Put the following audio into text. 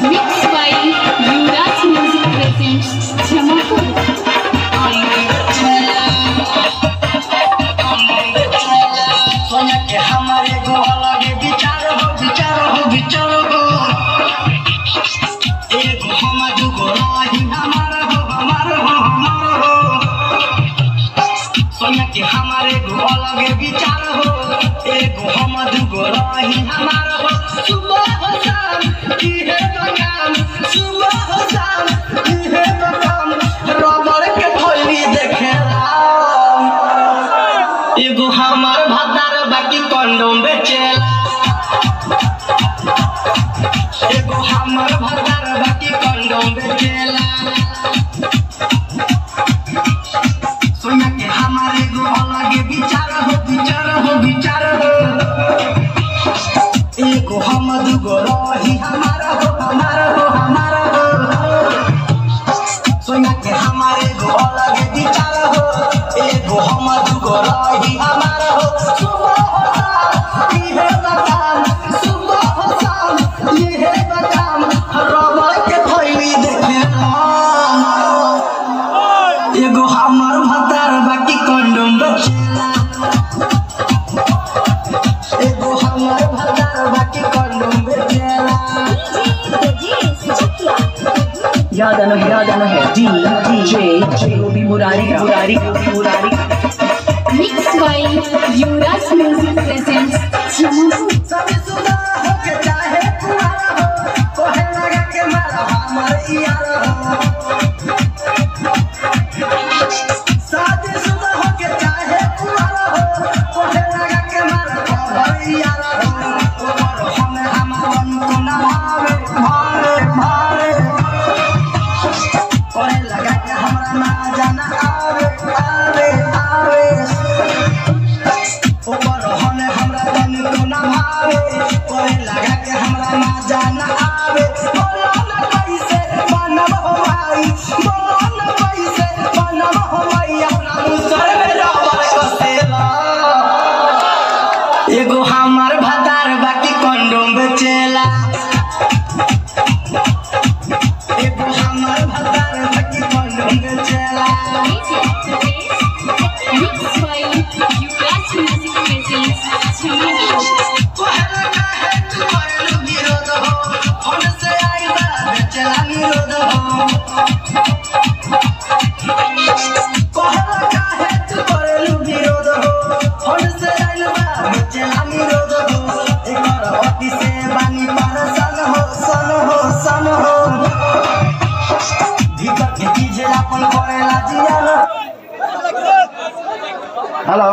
Mixed by Yuvraj Music presents Jamapur. Sonia के हमारे गो अलगे विचार हो एगो हम दुगो रही हमारा हो सोनिया के हमारे गो अलगे विचार हो एगो हम दुगो रही हमारा हो सुबह हो शाम इहे बगान सुबह हो शाम इहे बगान रबड़ के थैली देखेला एगो हमार भतार बाकी कंडोम बेचेला एगो हमार भतार बाकी कंडोम बेचेला सोनिया के हमारे गो अलगे विचार हो एगो हम दुगो रही हमारा हो सोनिया के हमारे गो अलगे विचार हो एगो हम दुगो रही हमारा हो सुबह हो शाम इहे बगान सुबह हो शाम इहे बगान रबड़ के थैली देखेला एगो हमार भतार बाकी कंडोम बेचेला एगो हमार भतार बाकी कंडोम बेचेला याद आना है DJ Gopi Murari Mixed by Yuvraj Music presents Jamapur. सभी सुधा हो के चाहे कुआरा हो कोहे लगा के मारा हमार यार हो शादी सुधा हो के चाहे कुआरा हो कोहे लगा के मारा हमार यार हो और हमें हमार को ना भावे कोहे लगा के हमरा ना जाना आवे ऊपर होने हमरा तन को ना भावे कोई लगा के हमरा ना जाना आवे बोलो ना कैसे बनब हो भाई बोलो ना कैसे बनब हो भाई अपना मुसर में रबड़ कसेला एगो हमार भतार बाकी कंडोम बेचेला एगो हमार भतार बाकी कंडोम बेचेला Mixed by Yuvraj Music presents Jamapur. Hello.